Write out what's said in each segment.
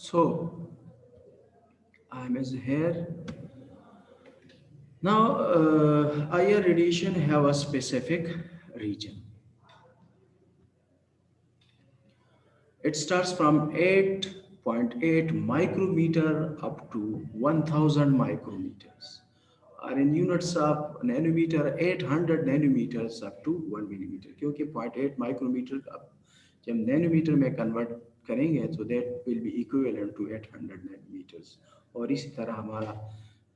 So I'm is here now. IR radiation have a specific region. It starts from 8.8 micrometer up to 1000 micrometers. Or in units of nanometer, 800 nanometers up to 1 millimeter. क्योंकि 0.8 micrometer अब जब nanometre में convert करेंगे तो that will be equivalent to 800 nanometres. और इसी तरह हमारा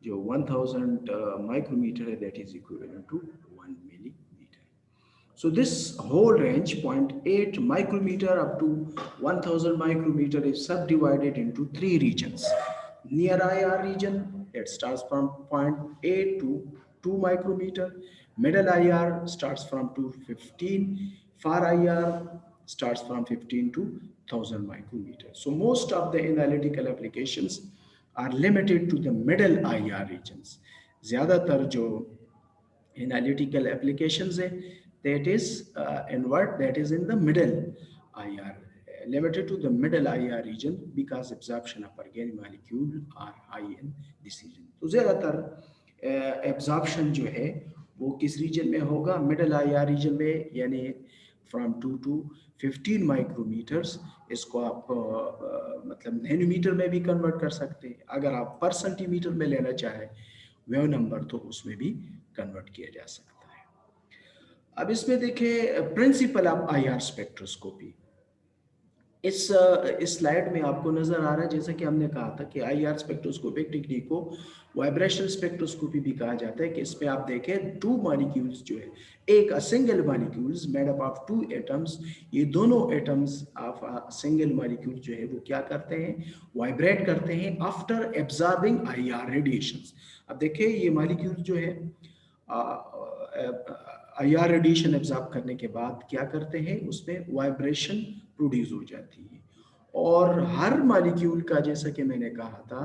जो 1000 माइक्रोमीटर है that is equivalent to 1 millimetre. So this whole range, zero point 0.8 micrometer up to 1000 micrometer, is subdivided into three regions. Near IR region, it starts from 0.8 to 2 micrometer. Middle IR starts from 2 to 15. Far IR starts from 15 to 1000 micrometer. So most of the analytical applications are limited to the middle IR regions. ज़्यादातर जो analytical applications that is invert that is in the middle IR, limited to the middle IR region because absorption of organic molecule are high in this region. तो ज़्यादातर absorption जो है वो किस region में होगा? middle IR region में, यानी from 2 to 15 माइक्रोमीटर्स. इसको आप मतलब नैनोमीटर में भी कन्वर्ट कर सकते हैं. अगर आप पर सेंटीमीटर में लेना चाहें वेव नंबर तो उसमें भी कन्वर्ट किया जा सकता है. अब इसमें देखें प्रिंसिपल ऑफ आईआर स्पेक्ट्रोस्कोपी. इस स्लाइड में आपको नजर आ रहा है, जैसा कि हमने कहा था कि आईआर स्पेक्ट्रोस्कोपिक टेक्निक को वाइब्रेशनल स्पेक्ट्रोस्कोपी भी कहा जाता है. कि इसमें आप देखें टू मॉलिक्यूल्स जो है, एक single molecules made up of two atoms. ये दोनों एटम्स ऑफ सिंगल मॉलिक्यूल जो है वो क्या करते हैं? वाइब्रेट करते हैं आफ्टर एब्जॉर्बिंग आईआर रेडिएशंस. अब देखिए ये मॉलिक्यूल जो है आईआर रेडिएशन एब्जॉर्ब करने के बाद क्या करते हैं? उसमें वाइब्रेशन प्रोड्यूस हो जाती है. और हर मॉलिक्यूल का, जैसा कि मैंने कहा था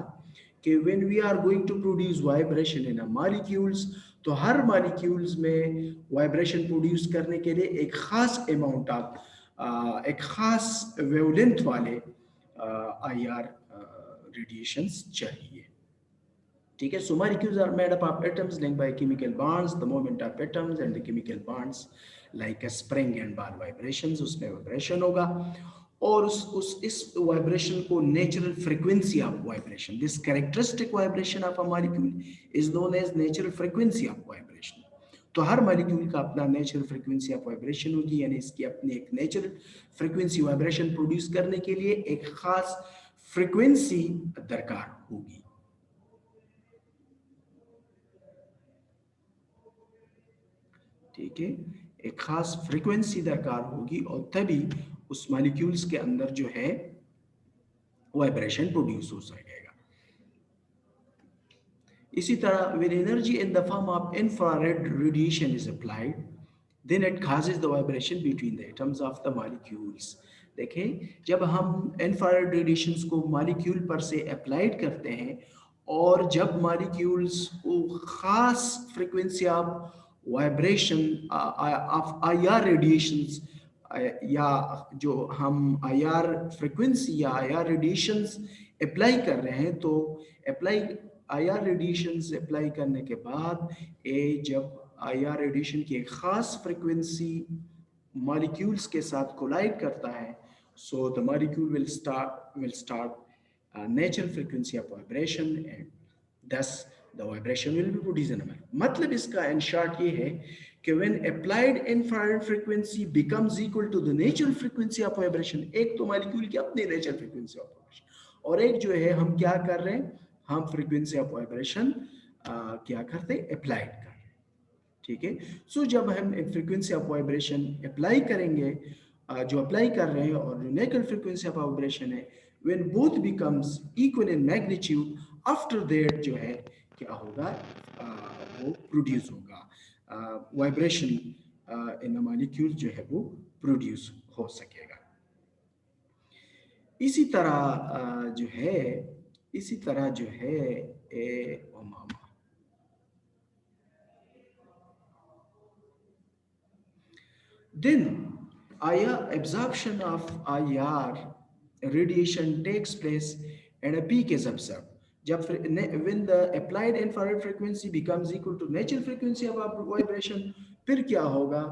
कि when we are going to produce vibration in a molecules, तो हर मॉलिक्यूल्स में वाइब्रेशन प्रोड्यूस करने के लिए एक खास अमाउंट ऑफ एक खास वेवलेंथ वाले आईआर रेडिएशंस चाहिए. ठीक है. So molecules are made up of atoms linked by chemical bonds. The movement of atoms and the chemical bonds like a spring and bar vibrations, उसमें वाइब्रेशन होगा. और उस इस वाइब्रेशन को natural frequency of vibration, this characteristic vibration of a molecule is known as natural frequency of vibration. तो हर molecule का अपना नेचुरल फ्रीक्वेंसी ऑफ वाइब्रेशन होगी, यानी इसकी अपनी एक नेचुरल फ्रीक्वेंसी वाइब्रेशन प्रोड्यूस करने के लिए एक खास फ्रीक्वेंसी दरकार होगी. ठीक है. एक खास फ्रीक्वेंसी दरकार होगी और तभी उस मॉलिक्यूल्स के अंदर जो है वाइब्रेशन प्रोड्यूस हो सकेगा. इसी तरह when energy in the form of infrared radiation is applied, then it causes the vibration between the atoms of the molecules. देखें, जब हम इंफ्रारेड रेडिएशंस को मॉलिक्यूल पर से अप्लाइड करते हैं और जब मॉलिक्यूल्स को खास frequency of vibration of IR radiations, या जो हम आईआर फ्रीक्वेंसी या आईआर रेडिएशंस अप्लाई कर रहे हैं, तो अप्लाई आईआर रेडिएशंस अप्लाई करने के बाद जब आईआर रेडिएशन की एक खास फ्रीक्वेंसी मॉलिक्यूल्स के साथ कोलाइड करता है, so the molecule will start natural frequency of vibration and thus the vibration will be produced in a manner. मतलब इसका in short ये है कि when applied infrared frequency becomes equal to the natural frequency of vibration, एक तो molecule की अपनी natural frequency of vibration और एक जो है हम क्या कर रहे हैं, हम फ्रीक्वेंसी ऑफ वाइब्रेशन क्या करते हैं? अप्लाइड कर रहे हैं. ठीक है. सो जब हम फ्रीक्वेंसी ऑफ वाइब्रेशन अप्लाई करेंगे, जो अप्लाई कर रहे हैं और जो नेचुरल फ्रीक्वेंसी ऑफ वाइब्रेशन है, when both becomes equal in magnitude, after that जो है क्या होगा? वो प्रोड्यूस होगा वाइब्रेशन इन मॉलिक्यूल जो है वो प्रोड्यूस हो सकेगा. इसी तरह जो है then IR absorption of IR radiation takes place and a peak is observed. जब when the applied infrared frequency becomes equal to natural frequency of vibration, फिर क्या होगा?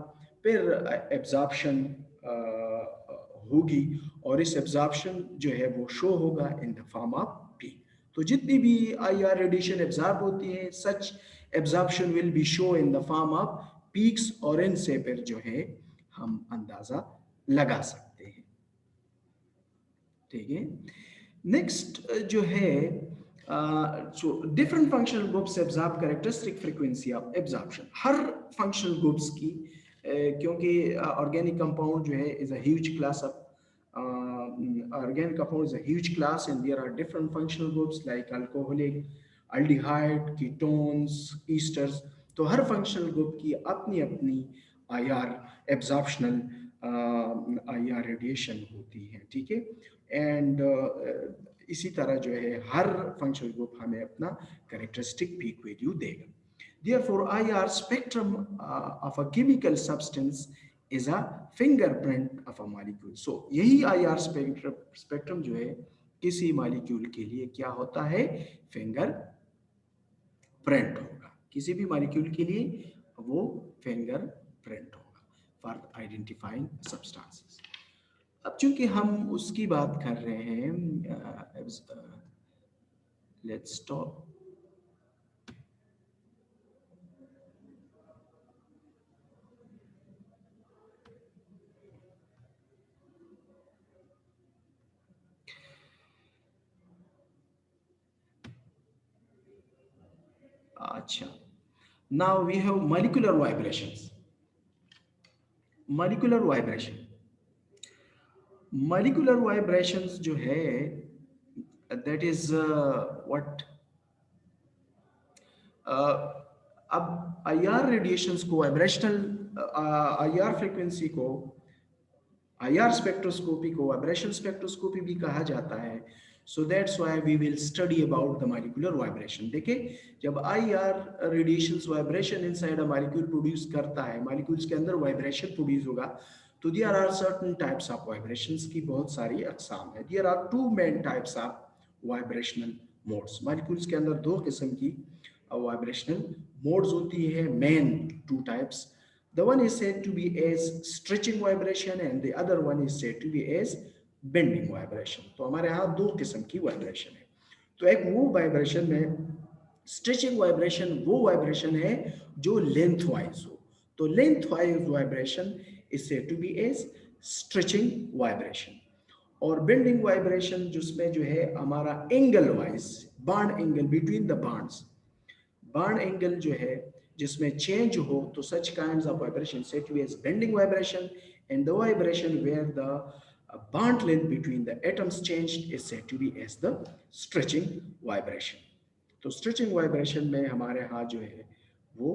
फिर absorption होगी और इस absorption जो है वो शो होगा in the form of peak. तो जितनी भी IR radiation absorb होती है, such absorption will be show in the form of peaks और इनसे फिर जो है हम अंदाजा लगा सकते हैं. ठीक है. नेक्स्ट जो है जो different functional groups absorb characteristic frequency of absorption. Her functional groups की क्योंकि ऑर्गेनिक कंपाउंड जो है is a huge class of organic compound is a huge class and there are different functional groups like alcoholic, aldehyde, ketones, esters. तो हर functional group की अपनी अपनी IR absorptional IR radiation होती है. ठीक है. एंड इसी तरह जो है हर फंक्शनल ग्रुप हमें अपना कैरेक्टरिस्टिक पीक वैल्यू देगा. Therefore, IR spectrum of a chemical substance is a fingerprint of a molecule. So यही IR spectrum जो है किसी मॉलिक्यूल के लिए क्या होता है? फिंगर प्रिंट होगा. किसी भी मॉलिक्यूल के लिए वो फिंगर प्रिंट होगा फॉर आइडेंटिफाइंग सब्सटेंसेस. अब चूंकि हम उसकी बात कर रहे हैं, लेट्स स्टॉप. अच्छा, now we have molecular vibrations. Molecular vibration, molecular vibrations जो है दैट इज व्हाट. अब आईआर रेडिएशंस को वाइब्रेशनल आईआर फ्रीक्वेंसी को आईआर स्पेक्ट्रोस्कोपी को वाइब्रेशन स्पेक्ट्रोस्कोपी भी कहा जाता है. So that's why we will study about the molecular vibration. देखिए, जब IR radiations vibration inside a molecule produce करता है, मॉलिक्यूल्स के अंदर वाइब्रेशन प्रोड्यूस होगा, तो there are certain types of vibrations की बहुत सारी अकसाम है. There are two main types of vibrational modes. Molecules के अंदर दो किस्म की वाइब्रेशनल मोड्स होती है, main two types. The one is said to be as stretching vibration and the other one is said to be as bending vibration. तो हमारे यहाँ दो किस्म की वाइब्रेशन है. तो एक वो वाइब्रेशन में स्ट्रेचिंग वाइब्रेशन वो वाइब्रेशन है जो लेंथ वाइज हो. तो lengthwise vibration is said to be as stretching vibration. और बेंडिंग वाइब्रेशन जिसमें जो है हमारा angle wise bond angle between the bonds, bond angle जो है जिसमें चेंज हो, तो such kinds of vibration said to be as bending vibration, and the vibration where the bond length between the atoms changed is said to be as the stretching vibration. तो stretching vibration में हमारे यहाँ जो है वो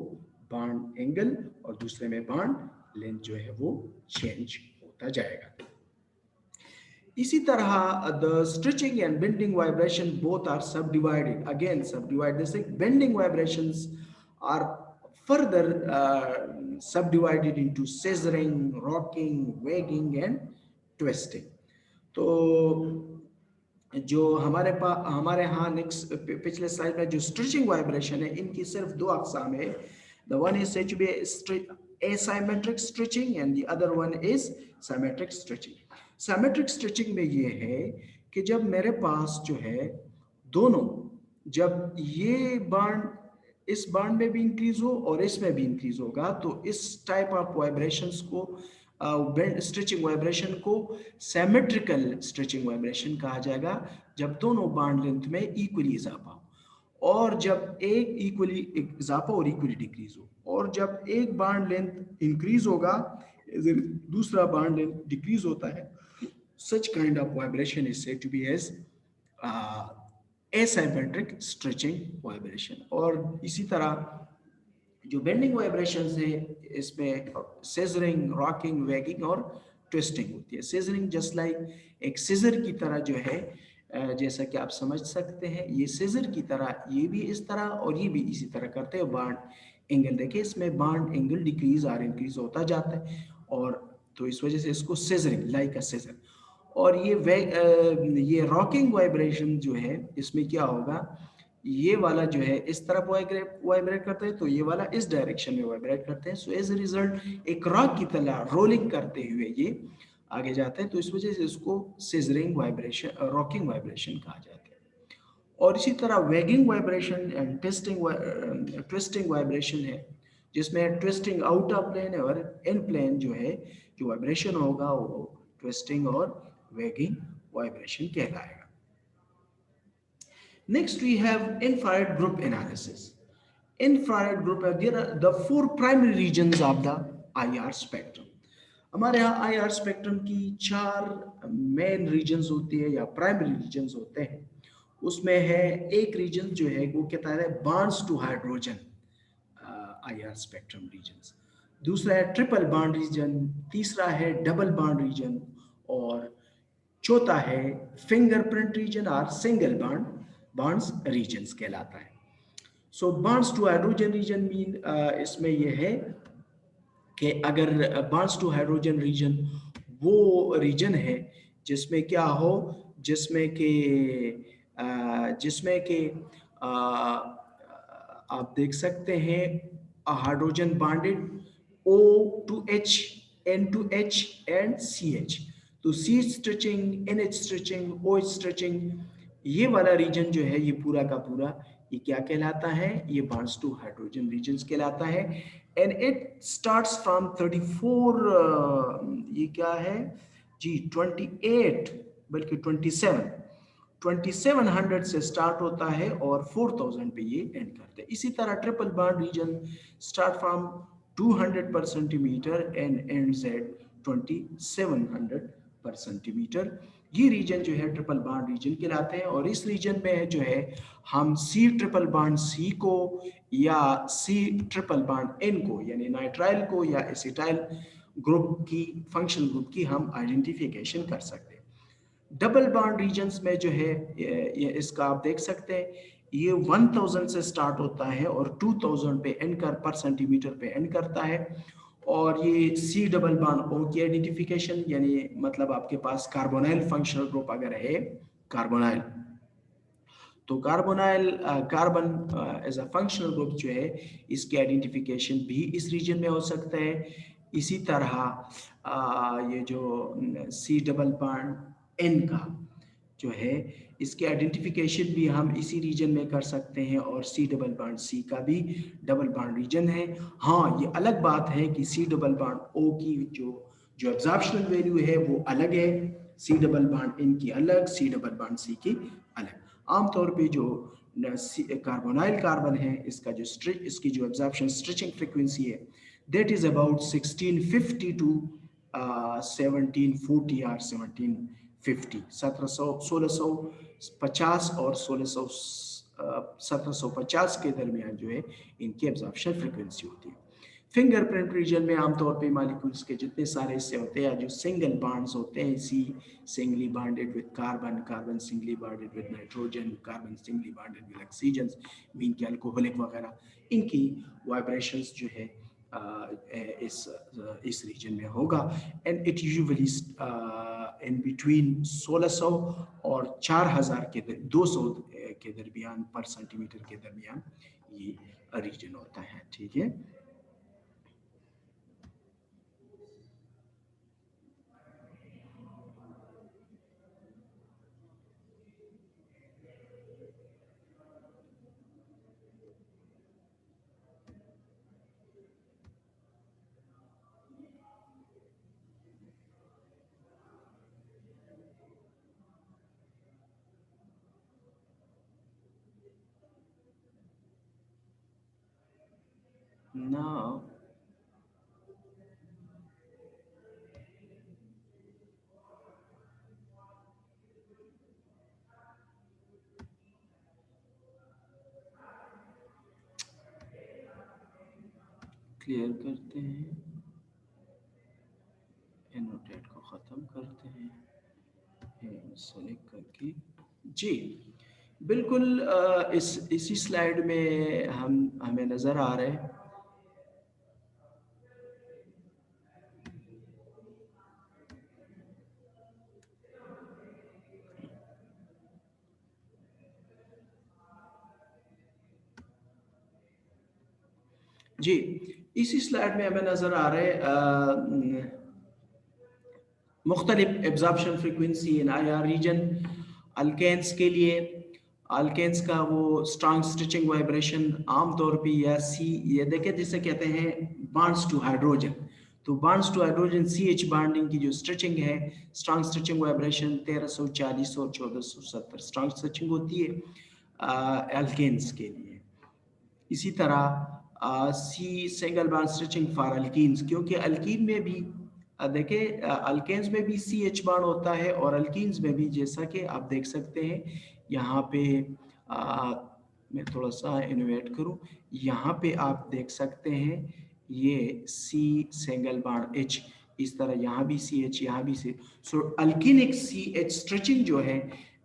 bond angle और दूसरे में bond length जो है वो change होता जाएगा. इसी तरह the stretching and bending vibration both are subdivided. Again subdivided. जैसे bending vibrations are further subdivided into scissoring, rocking, wagging and twisting. तो जो हमारे यहाँ नेक्स्ट पिछले स्लाइड में जो स्ट्रेचिंग वाइब्रेशन है, इनकी सिर्फ दो अकसाम है. The one is said to be asymmetric stretching and the other one is symmetric stretching. Symmetric stretching में ये है कि जब मेरे पास जो है दोनों, जब ये बांड इस बांड में भी इंक्रीज हो और इसमें भी इंक्रीज होगा, तो इस टाइप ऑफ वाइब्रेशंस को स्ट्रेचिंग वाइब्रेशन को सिमेट्रिकल स्ट्रेचिंग वाइब्रेशन कहा जाएगा, जब दोनों बांड लेंथ में इक्वली इजाफा हो. और जब एक इक्वली इजाफा और इक्वली डिक्रीज हो, और जब एक बांड लेंथ इंक्रीज होगा दूसरा बांड लेंथ डिक्रीज होता है, such kind of vibration is said to be as asymmetric stretching vibration. और इसी तरह जो बेंडिंग वाइब्रेशंस है इसमें सीजरिंग, रॉकिंग, वैगिंग और ट्विस्टिंग होती है. सीजरिंग जस्ट लाइक एक सीजर की तरह जो है, जैसा कि आप समझ सकते हैं, ये सीजर की तरह ये भी इस तरह और ये भी इसी तरह करते हैं. बांड एंगल देखिए, इसमें बांड एंगल डिक्रीज और इंक्रीज होता जाता है, और तो इस वजह से इसको सीजरिंग लाइक अ सीजर. और ये रॉकिंग वाइब्रेशन जो है इसमें क्या होगा, ये वाला जो है इस तरफ वाइब्रेट करते हैं, तो ये वाला इस डायरेक्शन में वाइब्रेट करते हैं। सो एज ए रिजल्ट एक रॉक की तरह रोलिंग करते हुए ये आगे जाते हैं, तो इस वजह से इसको सिजरिंग वाइब्रेशन, रॉकिंग वाइब्रेशन कहा जाता है। और इसी तरह weighing vibration and twisting vibration है, जिसमें ट्विस्टिंग आउट ऑफ प्लेन और इन प्लेन जो है जो वाइब्रेशन होगा वो ट्विस्टिंग और वेगिंग वाइब्रेशन कहलाएगा। Next, we have infrared group analysis. Infrared group, there are the four primary regions of the IR spectrum. हमारे यहाँ IR स्पेक्ट्रम की चार मेन रीजन्स होती है या प्राइमरी रीजन्स होते हैं। उसमें है एक रीजन जो है वो कहता है bonds to hydrogen IR spectrum regions, दूसरा है ट्रिपल बॉन्ड रीजन, तीसरा है डबल बॉन्ड रीजन, और चौथा है फिंगरप्रिंट रीजन और सिंगल बॉन्ड्स रीजन्स कहलाता है। So bonds to hydrogen region mean इसमें यह है कि अगर बॉन्ड्स टू हाइड्रोजन रीजन वो रीजन है जिसमें क्या हो, जिसमें कि आप देख सकते हैं hydrogen bonded O to H, N to H and CH, तो C stretching, NH stretching, OH stretching, ये वाला रीजन जो है ये पूरा का पूरा ये क्या कहलाता है, ये बॉन्ड्स टू हाइड्रोजन रीजन्स कहलाता है। एंड इट स्टार्ट्स फ्रॉम 34 ये क्या है जी 28 बल्कि 2700 से स्टार्ट होता है और 4000 पे ये एंड करते हैं। इसी तरह triple bond region start from 200 per centimetre and ends at 2700 पर सेंटीमीटर। ये रीजन जो है ट्रिपल बॉन्ड रीजन कहलाते हैं। और इस रीजन में जो है हम सी ट्रिपल बॉन्ड सी को या सी ट्रिपल बॉन्ड एन को यानी नाइट्राइल को या एसिटाइल ग्रुप की फंक्शनल ग्रुप की हम आइडेंटिफिकेशन कर सकते हैं। डबल बॉन्ड रीजन्स में जो है ये इसका आप देख सकते हैं ये 1000 से स्टार्ट होता है और 2000 पे एंड कर पर सेंटीमीटर पे एंड करता है। और ये सी डबल बॉन्ड ओ की आइडेंटिफिकेशन यानी मतलब आपके पास कार्बोनाइल फंक्शनल ग्रुप अगर है कार्बोनाइल, तो carbonyl carbon as a functional group जो है इसकी आइडेंटिफिकेशन भी इस रीजन में हो सकता है। इसी तरह ये जो सी डबल बॉन्ड एन का जो है इसके आइडेंटिफिकेशन भी हम इसी रीजन में कर सकते हैं और सी डबल बॉन्ड सी का भी डबल बॉन्ड रीजन है। हाँ, ये अलग बात है कि सी डबल बॉन्ड ओ की जो एब्जॉर्प्शनल वैल्यू है वो अलग है, सी डबल बॉन्ड एन की अलग, सी डबल बॉन्ड सी की अलग। आमतौर पे जो कार्बोनाइल कार्बन है इसकी जो एब्जॉर्प्शन स्ट्रेचिंग फ्रीक्वेंसी है दैट इज अबाउट 1650 टू 1740 और 1650 और 1750 के दरमियान जो है इनकी एब्जॉर्प्शन फ्रीक्वेंसी होती है। फिंगरप्रिंट रीजन में आमतौर पे मॉलिक्यूल्स के जितने सारे हिस्से होते हैं जो सिंगल बॉन्ड्स होते हैं, C singly bonded with carbon, carbon singly bonded with nitrogen, carbon singly bonded with oxygen mean के अल्कोहलिक वगैरह, इनकी वाइब्रेशंस जो है इस रीजन में होगा। And it usually in between 1600 और 4000 के 200 के दरमियान पर सेंटीमीटर के दरमियान ये रीजन होता है। ठीक है, now क्लियर करते हैं, एनोटेट को ख़त्म करते हैं सेलेक्ट करके जी। बिल्कुल इसी स्लाइड में हमें नज़र आ रहे हैं जी, इसी स्लाइड में हमें नजर आ रहे मुख्तलिफ absorption frequency in IR region. Alkanes के लिए अल्केन्स का वो स्ट्रॉन्ग स्टिचिंग वाइब्रेशन आमतौर पे या सी, ये देखें जिसे कहते हैं बॉन्ड्स टू हाइड्रोजन। तो bonds to hydrogen CH bonding की जो स्टिचिंग है, स्ट्रॉन्ग स्टिचिंग वाइब्रेशन 1340 और 1470 स्ट्रॉन्ग स्टिचिंग होती है अल्केन्स के लिए। इसी तरह C single bond stitching for alkenes, क्योंकि अल्कीन में भी देखिए अल्केन्स में भी CH बॉन्ड होता है और अल्कीन्स में भी, जैसा कि आप देख सकते हैं यहाँ पे आ, मैं थोड़ा सा इनोवेट करूँ, यहाँ पे आप देख सकते हैं ये C सिंगल बॉन्ड H, इस तरह यहाँ भी CH, यहाँ भी C। सो अल्कीनिक CH स्ट्रेचिंग जो है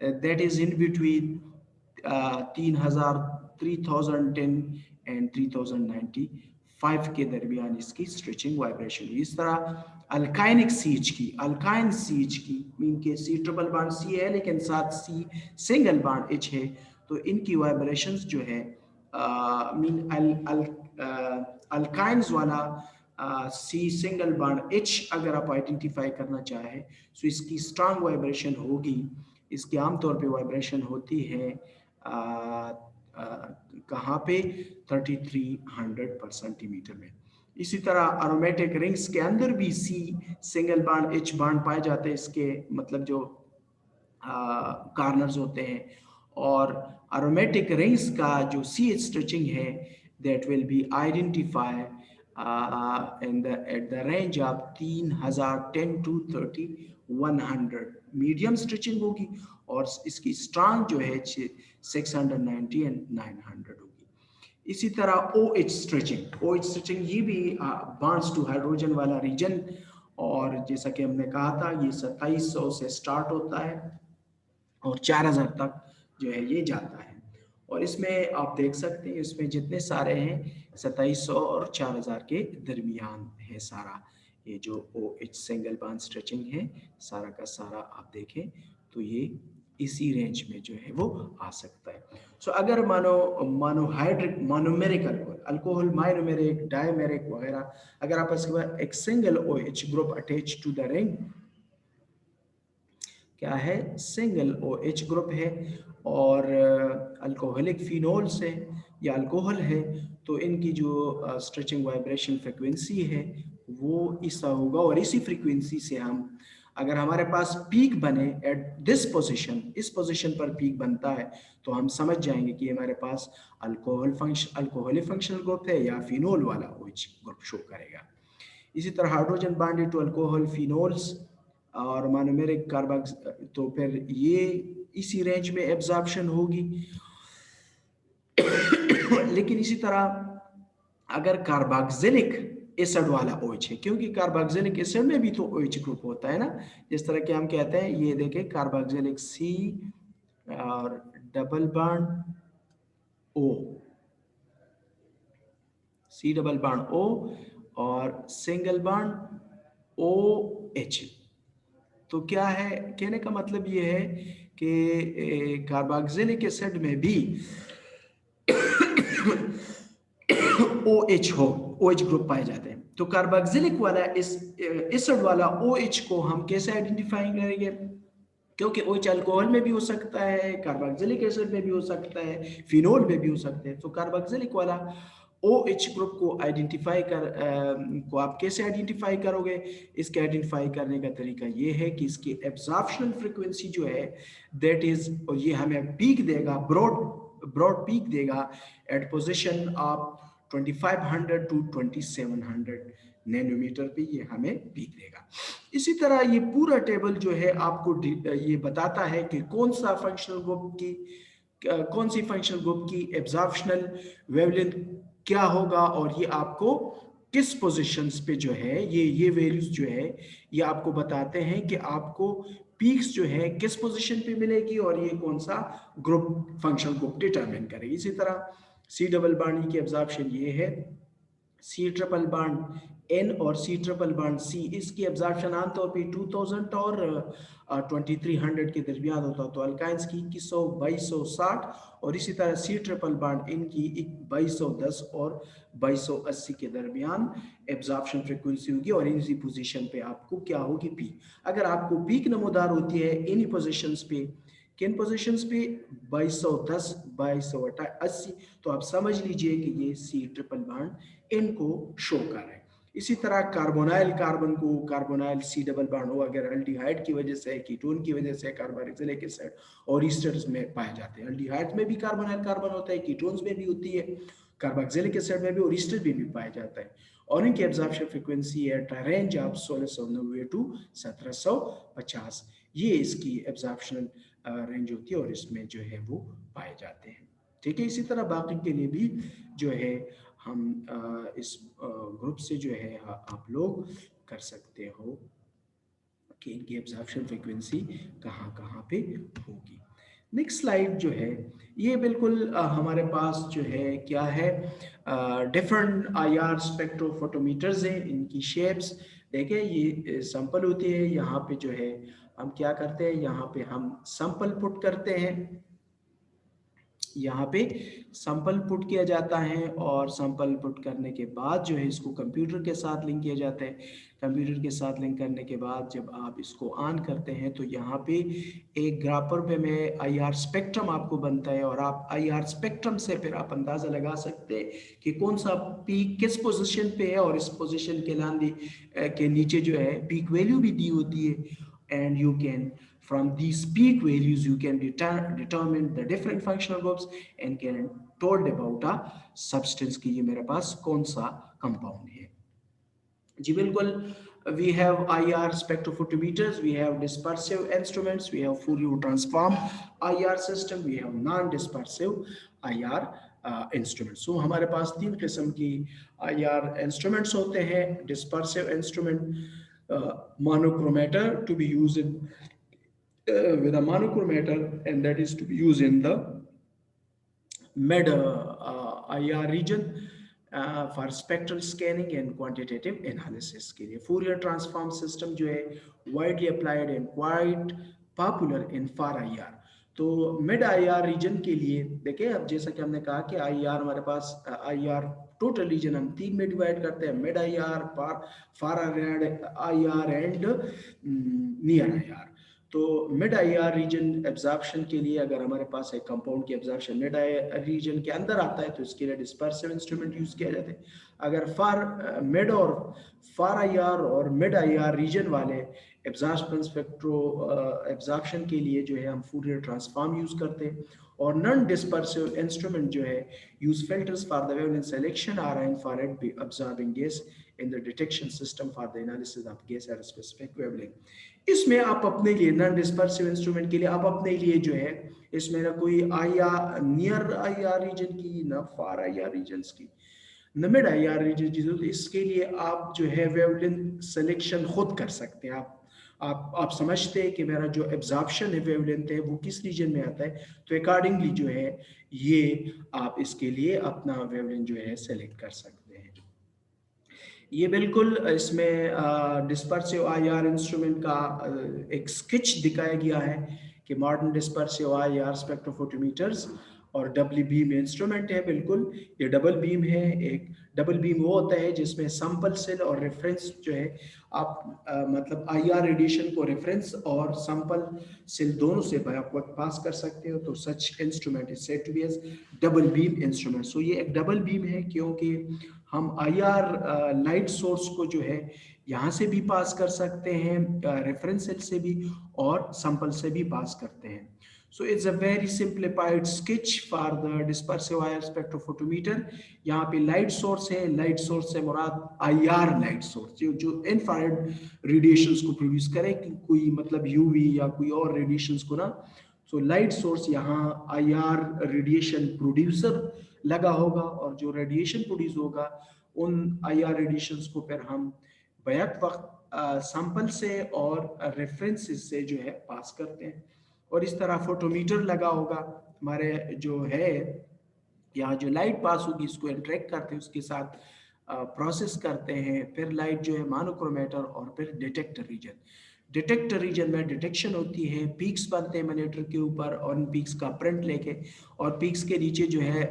that is in between 3010 and 3095 के दरमियान इसकी स्ट्रेचिंग वाइब्रेशन। इस तरह अल्काइनिक सीच की, अल्काइन सीच की मीन के C ट्रिपल बॉन्ड C है लेकिन साथ C सिंगल बॉन्ड H है, तो इनकी वाइब्रेशंस जो है मीन अल्काइंस वाला C सिंगल बॉन्ड H अगर आप आइडेंटिफाई करना चाहें तो इसकी स्ट्रांग वाइब्रेशन होगी। इसकी आमतौर पे वाइब्रेशन होती है कहाँ पे 3300 पर सेंटीमीटर में। इसी तरह अरोमेटिक रिंग्स के अंदर भी C single bond H bond पाए जाते हैं, इसके मतलब जो कार्नर्स होते हैं। और अरोमेटिक रिंग्स का जो CH स्ट्रेचिंग है that will B identify in the at the range of 3010 to 3100 medium stretching होगी, और इसकी स्ट्रांग जो है 690 एंड 900 होगी। इसी तरह OH स्ट्रेचिंग ये भी बॉन्ड्स टू हाइड्रोजन वाला रीजन, और जैसा कि हमने कहा था ये 2700 से स्टार्ट होता है और 4000 तक जो है ये जाता है। और इसमें आप देख सकते हैं इसमें जितने सारे हैं 2700 और 4000 के दरमियान है सारा ये जो OH सिंगल बॉन्ड स्ट्रेचिंग है, सारा का सारा आप देखें तो ये इसी रेंज में जो है वो आ सकता है। सो अगर monohydric monomeric alcohol monomeric dimeric वगैरह अगर आप इसके बाद एक single OH group attach to the ring, क्या है सिंगल OH ग्रुप है और अल्कोहलिक फिनोल्स है या अल्कोहल है, तो इनकी जो स्ट्रेचिंग वाइब्रेशन फ्रिक्वेंसी है वो ऐसा होगा। और इसी फ्रीक्वेंसी से हम अगर हमारे पास पीक बने एट दिस पोजीशन, इस पोजीशन पर पीक बनता है तो हम समझ जाएंगे कि हमारे पास अल्कोहलिक फंक्शनल ग्रुप है या फिनोल वाला OH ग्रुप शो करेगा। इसी तरह hydrogen bonded to alcohol phenols और मोनोमेरिक कार्बोक्स, तो फिर ये इसी रेंज में एब्जॉर्प्शन होगी। लेकिन इसी तरह अगर कार्बोक्सिलिक एसिड वाला OH है, क्योंकि कार्बोक्सिलिक एसिड में भी तो OH ग्रुप होता है ना, जिस तरह के हम कहते हैं ये देखें कार्बोक्सिलिक C और double bond O, C double bond O और सिंगल बॉन्ड OH। तो क्या है कहने का मतलब ये है कि कार्बोक्सिलिक एसिड में भी OH OH ग्रुप पाए जाते हैं। तो कार्बोक्सिलिक वाला इस एसिड वाला OH को हम कैसे आइडेंटिफाई करेंगे, क्योंकि OH अल्कोहल में भी हो सकता है, कार्बोक्सिलिक एसिड में भी हो सकता है, फिनोल में भी हो सकते हैं। तो कार्बोक्सिलिक वाला OH ग्रुप को आइडेंटिफाई को आप कैसे आइडेंटिफाई करोगे, इसके आइडेंटिफाई करने का तरीका ये है कि इसकी एब्जॉर्प्शन फ्रीक्वेंसी जो है दैट इज, और ये हमें पीक देगा, ब्रॉड पीक देगा at position of 2500 to 2700 nanometre पे ये हमें पीक देगा। इसी तरह ये पूरा टेबल जो है आपको ये बताता है कि कौन सा फंक्शनल ग्रुप की कौन सी फंक्शनल ग्रुप की एब्जॉर्प्शनल वेवलेंथ क्या होगा, और ये आपको किस पोजीशंस पे जो है ये वैल्यूज जो है ये आपको बताते हैं कि आपको पीक्स जो है किस पोजीशन पे मिलेगी और ये कौन सा ग्रुप फंक्शनल ग्रुप डिटरमिन करेगी। इसी तरह C डबल बॉन्ड की एब्जॉर्प्शन ये है सी ट्रिपल बॉन्ड एन और सी ट्रिपल बॉन्ड सी, इसकी एब्जॉर्प्शन आमतौर पे 2000 और 2300 के दरमियान होता है। तो अल्काइंस की 2100 2260 और इसी तरह सी ट्रिपल बॉन्ड इनकी 2210 और 2280 के दरमियान एब्जॉर्प्शन फ्रिक्वेंसी होगी। और इसी पोजीशन पे आपको क्या होगी, पीक। अगर आपको पीक नमोदार होती है इन्हीं पोजीशंस पे, किन पोजीशंस पे, 2210 2280, तो आप समझ लीजिए कि ये सी ट्रिपल बॉन्ड इनको शो कर रहे हैं। इसी तरह कार्बोनाइल कार्बन को कार्बोनाइल सी डबल बॉन्ड हो, अगर एल्डिहाइड की वजह से, कीटोन की वजह से कार्बोक्सिलिक एसिड और ईस्टर्स में पाए जाते हैं। एल्डिहाइड में भी कार्बोनाइल कार्बन होता है, कीटोन्स में भी होती है, कार्बोक्सिलिक एसिड में भी और ईस्टर में भी पाया जाता है। और इनकी एब्जॉर्प्शन फ्रीक्वेंसी है रेंज ऑफ 1690 टू 1750, ये इसकी एब्जॉर्प्शन रेंज होती है और इसमें जो है वो पाए जाते हैं। ठीक है, इसी तरह बाकी के लिए भी जो है हम इस ग्रुप से जो है आप लोग कर सकते हो कि इनकी एब्जॉर्प्शन फ्रीक्वेंसी कहाँ कहाँ पे होगी। नेक्स्ट स्लाइड जो है ये बिल्कुल हमारे पास जो है क्या है, डिफरेंट आईआर स्पेक्ट्रोफोटोमीटर्स हैं, इनकी शेप्स देखें, ये सैंपल होती है। यहाँ पे जो है हम क्या करते हैं, यहाँ पे हम सैंपल पुट करते हैं, यहाँ पे सैंपल पुट किया जाता है और सैंपल पुट करने के बाद जो है इसको कंप्यूटर के साथ लिंक किया जाता है। कंप्यूटर के साथ लिंक करने के बाद जब आप इसको ऑन करते हैं तो यहाँ पे एक ग्राफर पे में आईआर स्पेक्ट्रम आपको बनता है और आप आईआर स्पेक्ट्रम से फिर आप अंदाज़ा लगा सकते हैं कि कौन सा पीक किस पोजीशन पे है, और इस पोजीशन के लांदी के नीचे जो है पीक वैल्यू भी दी होती है। And you can, from these peak values, you can determine the different functional groups and can told about a substance कि ये मेरे पास कौन सा compound है। जी बिल्कुल, we have IR spectrophotometers, we have dispersive instruments, we have Fourier transform IR system, we have non-dispersive IR instrument. So हमारे पास तीन किस्म की IR इंस्ट्रूमेंट्स होते हैं। Dispersive instrument, monochromator to be used with a monochromator, and that is to be used in the mid IR region for spectral scanning and quantitative analysis के लिए। Fourier transform system जो है widely applied and quite popular in far IR। तो mid IR reason के लिए देखिए, अब जैसा कि हमने कहा कि IR हमारे पास IR टोटल रीजन हम तीन में डिवाइड करते हैं, mid IR, far IR and near IR। तो मिड IR रीजन एब्जॉर्प्शन के लिए अगर हमारे पास एक कंपाउंड की एब्जॉर्प्शन मिड IR रीजन के अंदर आता है तो इसके लिए डिस्पर्सिव इंस्ट्रूमेंट यूज किया जाता है। अगर फार मिड और फार IR और मिड IR रीजन वाले एब्जॉर्प्शन स्पेक्ट्रो एब्जॉर्प्शन के लिए जो है हम फूरियर ट्रांसफॉर्म यूज करते हैं। और नॉन डिस्पर्सिव इंस्ट्रूमेंट जो है use filters for the wavelength selection are infrared absorbing gas in the detection system for the analysis of gas at a specific wavelength। इसमें आप अपने लिए नॉन डिस्पर्सिव इंस्ट्रूमेंट के लिए आप अपने लिए जो है इसमें ना कोई IR नियर IR रीजन की, ना फार IR रीजन्स की, न मिड IR रीजन की, तो इसके लिए आप जो है वेवलेंथ सिलेक्शन खुद कर सकते हैं। आप समझते हैं कि मेरा जो एब्जॉर्प्शन है वेवलेंथ है वो किस रीजन में आता है, तो अकॉर्डिंगली जो है ये आप इसके लिए अपना वेवलेंथ जो है सेलेक्ट कर सकते हैं। ये बिल्कुल इसमें डिस्पर्सिव IR इंस्ट्रूमेंट का एक स्केच दिखाया गया है कि मॉडर्न डिस्पर्सिव IR स्पेक्ट्रोफोटोमीटर्स और डबल बीम इंस्ट्रूमेंट है। बिल्कुल ये डबल बीम है। एक डबल बीम वो होता है जिसमें सैंपल सेल और रेफरेंस जो है आप मतलब IR रेडिएशन को रेफरेंस और सैंपल सेल दोनों से आप पास कर सकते हो। तो such instrument is said to be as double beam instrument. So ये एक डबल बीम है क्योंकि हम IR लाइट सोर्स को जो है यहाँ से भी पास कर सकते हैं, रेफरेंस सेल से भी और सैंपल से भी पास करते हैं। So it's a very simplified sketch for the dispersive IR spectrophotometer। यहाँ पे लाइट सोर्स है, लाइट सोर्स से मुराद IR लाइट सोर्स जो इंफ्रारेड रेडिएशंस को प्रोड्यूस करे, कोई मतलब UV या कोई और रेडिएशंस को ना। सो लाइट सोर्स यहाँ IR रेडिएशन प्रोड्यूसर लगा होगा और जो रेडिएशन प्रोड्यूस होगा उन IR रेडिएशंस को फिर हम बैक वक्त सैंपल से और रेफरेंसेस से जो है पास करते हैं। और इस तरह फोटोमीटर लगा होगा हमारे जो है यहाँ जो लाइट पास होगी इसको इंटरेक्ट करते हैं उसके साथ प्रोसेस करते हैं, फिर लाइट जो है मोनोक्रोमेटर और फिर डिटेक्टर रीजन। डिटेक्टर रीजन में डिटेक्शन होती है, पीक्स बनते हैं मॉनिटर के ऊपर और उन पीक्स का प्रिंट लेके, और पीक्स के नीचे जो है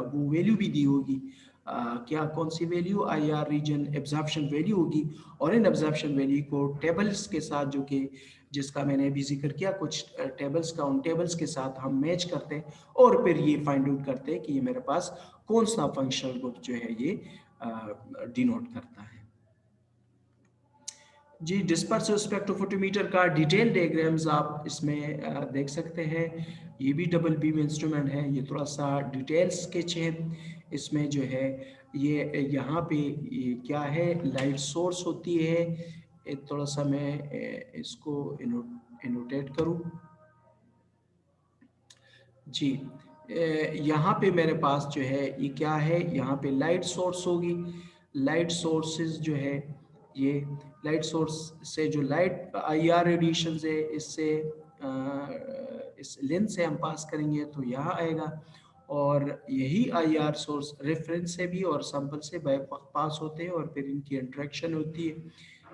वो वैल्यू भी दी होगी, क्या कौन सी value, IR region absorption value होगी, और इन एब्जॉर्प्शन वैल्यू को टेबल्स के साथ जो कि जिसका मैंने अभी जिक्र किया, कुछ टेबल्स का, उन टेबल्स के साथ हम मैच करते हैं और फिर ये फाइंड आउट करते हैं कि ये मेरे पास कौन सा फंक्शनल ग्रुप जो है ये डिनोट करता है। जी, डिस्पर्सिव स्पेक्ट्रोफोटोमीटर का डिटेल डायग्राम्स आप इसमें देख सकते हैं। ये भी डबल बीम इंस्ट्रूमेंट है, ये थोड़ा सा डिटेल स्केच है। इसमें जो है ये यहाँ पे ये क्या है, लाइट सोर्स होती है। थोड़ा सा मैं इसको इनोटेट करूँ। जी, यहाँ पे मेरे पास जो है ये क्या है, यहाँ पे लाइट सोर्स होगी। लाइट सोर्सेज जो है ये लाइट सोर्स से जो लाइट IR रेडिएशन है, इससे इस लेंस से हम पास करेंगे तो यहाँ आएगा, और यही IR सोर्स रेफरेंस से भी और सैंपल से बाय पास होते हैं और फिर इनकी इंटरेक्शन होती है।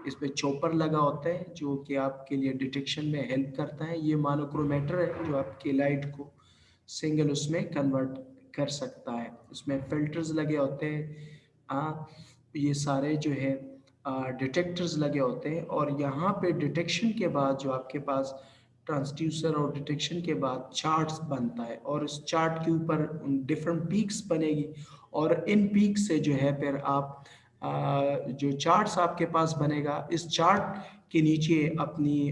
इस पे चॉपर लगा होता है जो कि आपके लिए डिटेक्शन में हेल्प करता है। ये मोनोक्रोमेटर है जो आपकी लाइट को सिंगल उसमें कन्वर्ट कर सकता है। उसमें फिल्टर्स लगे होते हैं, ये सारे जो है डिटेक्टर्स लगे होते हैं, और यहाँ पे डिटेक्शन के बाद जो आपके पास ट्रांसड्यूसर और डिटेक्शन के बाद चार्ट्स बनता है, और इस चार्ट के ऊपर डिफरेंट पीक्स बनेगी, और इन पीक से जो है फिर आप जो चार्ट्स आपके पास बनेगा, इस चार्ट के नीचे अपनी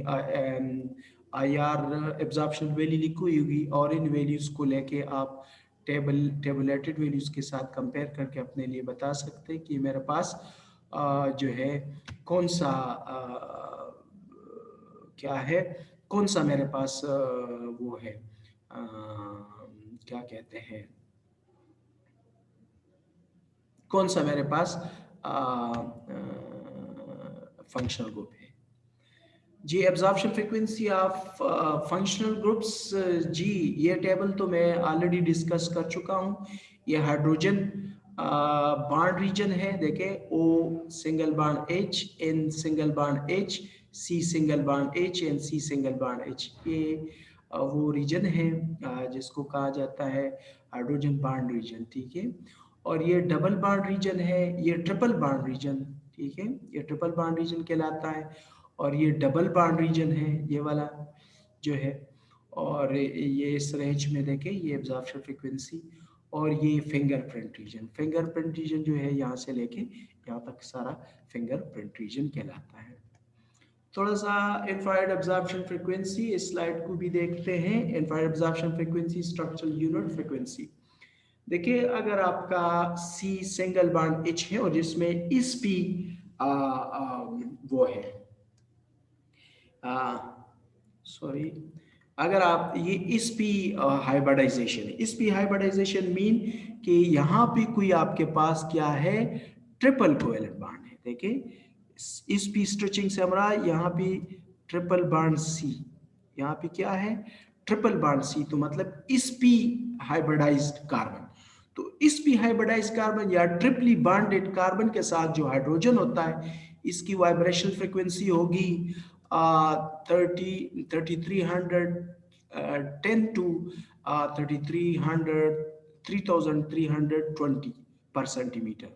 IR एब्जॉर्प्शन वैल्यू लिखी हुई होगी, और इन वैल्यूज़ को लेके आप टेबुलेटेड वैल्यूज़ के साथ कंपेयर करके अपने लिए बता सकते हैं कि मेरे पास जो है कौन सा क्या है, कौन सा मेरे पास वो है, क्या कहते हैं, कौन सा मेरे पास फंक्शनल ग्रुप है। जी, absorption frequency of functional groups, जी ये टेबल तो मैं ऑलरेडी डिस्कस कर चुका हूँ। ये हाइड्रोजन बॉन्ड रीजन है, देखें, O single bond H, N single bond H, C single bond H, N C single bond H। ये वो रीजन है जिसको कहा जाता है हाइड्रोजन बॉन्ड रीजन, ठीक है। और ये डबल बॉन्ड रीजन है, ये ट्रिपल बॉन्ड रीजन, ठीक है, ये ट्रिपल बॉन्ड रीजन कहलाता है। और ये डबल बॉन्ड रीजन है ये वाला जो है, और ये इस रेंज में देखें, ये एब्जॉर्प्शन फ्रीक्वेंसी। और ये फिंगरप्रिंट रीजन, फिंगरप्रिंट रीजन जो है यहाँ से लेके यहाँ तक सारा फिंगरप्रिंट रीजन कहलाता है। थोड़ा सा इंफ्रारेड एब्जॉर्प्शन फ्रीक्वेंसी, इस स्लाइड को भी देखते हैं। Infrared absorption frequency, structural unit frequency. देखिए, अगर आपका C सिंगल बॉन्ड H है और जिसमें इस P वो है, सॉरी, अगर आप ये इस P हाइब्रिडाइजेशन है, इस P हाइब्रिडाइजेशन मीन कि यहाँ पे कोई आपके पास क्या है, ट्रिपल कोवेलेंट बॉन्ड है। देखिए, इस P स्ट्रेचिंग से हमारा यहाँ पे ट्रिपल बॉन्ड C, यहाँ पे क्या है, ट्रिपल बॉन्ड C, तो मतलब इस P हाइब्रिडाइज्ड कार्बन, तो इस P हाइब्रिडाइज्ड कार्बन या ट्रिपली बॉन्डेड कार्बन के साथ जो हाइड्रोजन होता है, इसकी वाइब्रेशन फ्रीक्वेंसी होगी 3310 to 3320 पर सेंटीमीटर।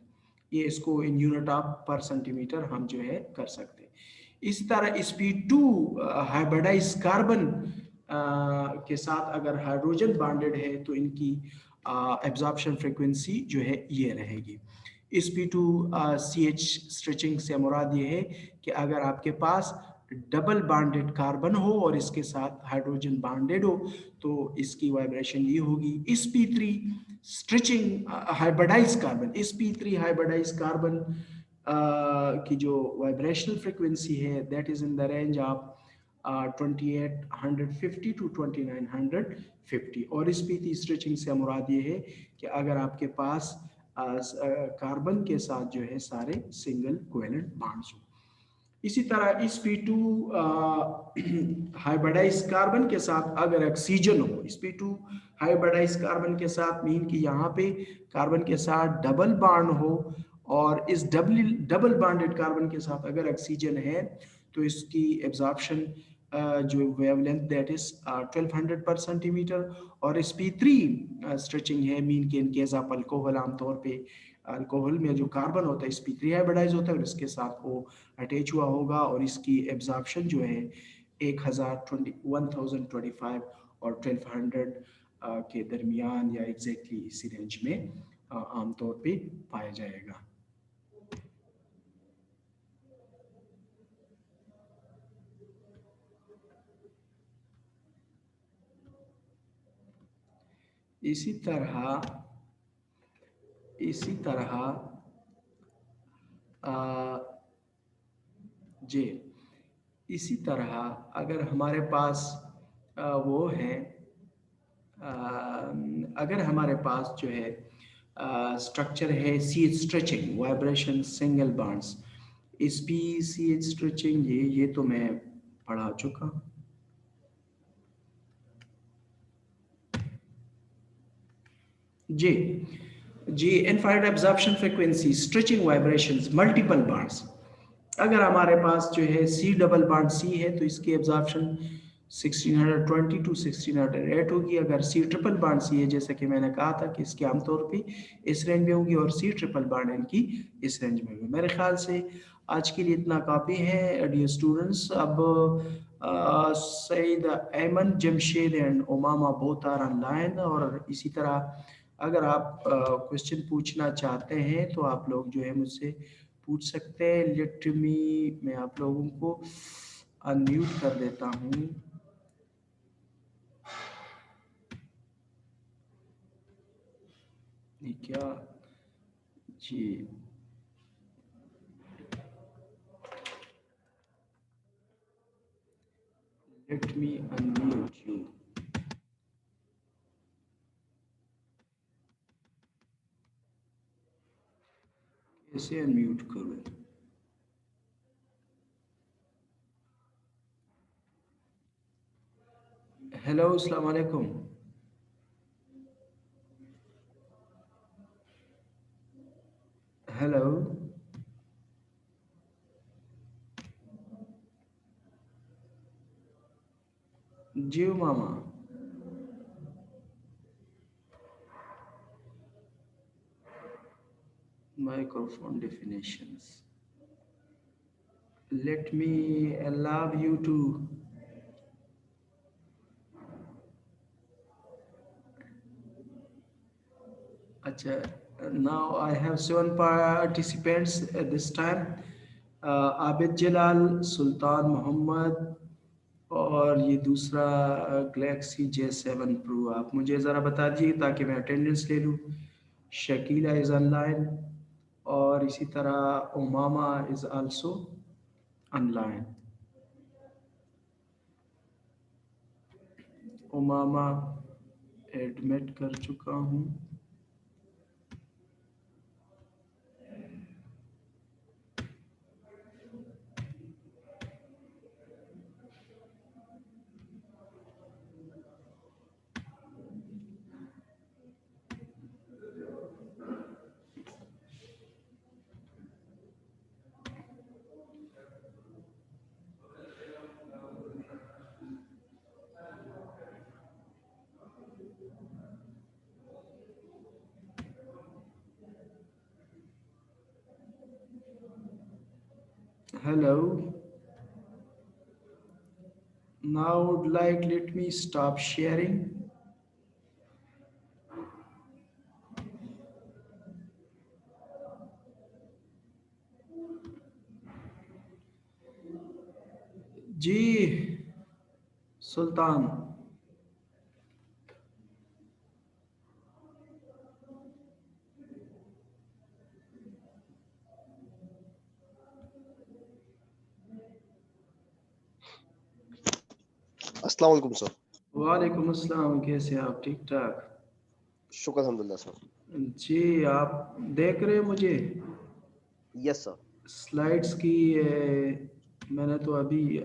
ये इसको इन यूनिट ऑफ पर सेंटीमीटर हम जो है कर सकते हैं। इस तरह sp2 हाइब्रिडाइज कार्बन के साथ अगर हाइड्रोजन बॉन्डेड है तो इनकी एब्जॉर्प्शन फ्रीक्वेंसी जो है ये रहेगी। sp2 CH स्ट्रेचिंग से मुराद ये है कि अगर आपके पास डबल बॉन्डेड कार्बन हो और इसके साथ हाइड्रोजन बॉन्डेड हो तो इसकी वाइब्रेशन ये होगी। sp3 stretching hybridize carbon, sp3 hybridize carbon की जो वाइब्रेशनल फ्रीक्वेंसी है that is in the range of 2850 to 2950। और sp3 स्ट्रेचिंग से मुराद ये है कि अगर आपके पास कार्बन के साथ जो है सारे सिंगल कोवेलेंट बॉन्ड्स हो। इसी तरह sp2 हाइब्रिडाइज कार्बन के साथ अगर ऑक्सीजन हो, sp2 हाइब्रिडाइज कार्बन के साथ मीन कि यहाँ पे कार्बन के साथ डबल बॉन्ड हो और इस डबल बॉन्डेड कार्बन के साथ अगर ऑक्सीजन है तो इसकी एब्जॉर्प्शन जो वेवलेंथ दैट इज 1200 पर सेंटीमीटर, और sp3 स्ट्रेचिंग है मीन के इन केस ऑफ अल्कोहल, आमतौर पे अल्कोहल में जो कार्बन होता है sp3 हाइब्रिडाइज होता है और इसके साथ वो अटैच हुआ होगा, और इसकी एब्जॉर्प्शन जो है 1025 और 1200 के दरमियान या एग्जैक्टली इसी रेंज में आमतौर पे पाया जाएगा। इसी तरह जी इसी तरह अगर हमारे पास वो है, अगर हमारे पास जो है स्ट्रक्चर है C H stretching vibration single bonds, इस पी सी एच स्ट्रेचिंग, ये तो मैं पढ़ा चुका हूँ। जी infrared absorption frequency stretching vibrations multiple bonds, अगर हमारे पास जो है सी डबल बॉन्ड सी है तो इसकी एब्जॉर्प्शन 1620 टू 1608 होगी। अगर सी ट्रिपल बॉन्ड सी है, जैसा कि मैंने कहा था कि इसके आमतौर पे इस रेंज में होगी, और सी ट्रिपल बॉन्ड इनकी इस रेंज में होगी। मेरे ख्याल से आज के लिए इतना काफ़ी है डियर स्टूडेंट्स। अब Saeed Aiman Jamshed and Umama both are online, और इसी तरह अगर आप क्वेश्चन पूछना चाहते हैं तो आप लोग जो है मुझसे पूछ सकते हैं। लेट मी, मैं आप लोगों को अनम्यूट कर देता हूँ। ये क्या जी, लेट मी अनम्यूट यू। कैसे अनम्यूट करूँ? हेलो, अस्सलाम वालेकुम। Hello, ji mama. Microphone definitions. Let me allow you to. अच्छा, now I have 7 participants at this time. Abid Jalal, Sultan Mohammad, और ये दूसरा गैलेक्सी J7 प्रो। आप मुझे ज़रा बता दीजिए ताकि मैं अटेंडेंस ले लूँ। शकीला इज़ ऑनलाइन, और इसी तरह Umama is also online. Umama admit कर चुका हूँ। Hello. Now would like let me stop sharing. जी सुल्तान। अस्सलाम वालेकुम सर। वालेकुम अस्सलाम, कैसे आप? ठीक ठाक, शुक्र अल्हम्दुलिल्लाह सर। जी आप देख रहे हैं मुझे? Yes sir. स्लाइड्स की मैंने तो अभी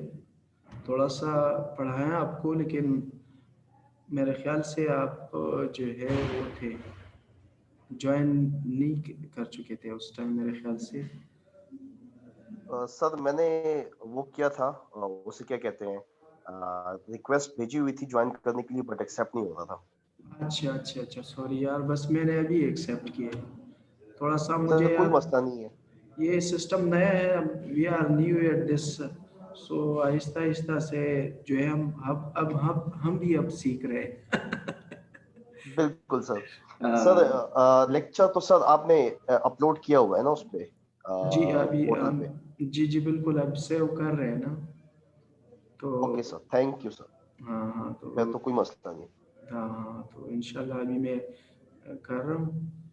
थोड़ा सा पढ़ाया आपको, लेकिन मेरे ख्याल से आप जो है वो थे। ज्वाइन नहीं कर चुके थे उस टाइम मेरे ख्याल से। सर मैंने वो किया था, उसे क्या कहते हैं, रिक्वेस्ट भेजी हुई थी ज्वाइन करने के लिए, बट एक्सेप्ट नहीं हो रहा था। अच्छा अच्छा अच्छा, सॉरी यार, बस मैंने अभी एक्सेप्ट किया है। थोड़ा सा मुझे सर कोई यार मसला नहीं है। ये सिस्टम नया है, we are new at this, so आहिस्ता आहिस्ता से जो है हम भी अब सीख रहे हैं। बिल्कुल सर। सर अ, लेक्चर तो सर आपने अपलोड किया हुआ है ना उस पे, जी अभी पोर्टल पे? जी जी बिल्कुल, अब सेव कर रहे हैं ना, तो okay sir, thank you sir. हाँ हाँ फिर तो तो कोई मसला नहीं। हाँ हाँ तो इंशाल्लाह अभी मैं कर रहा हूँ।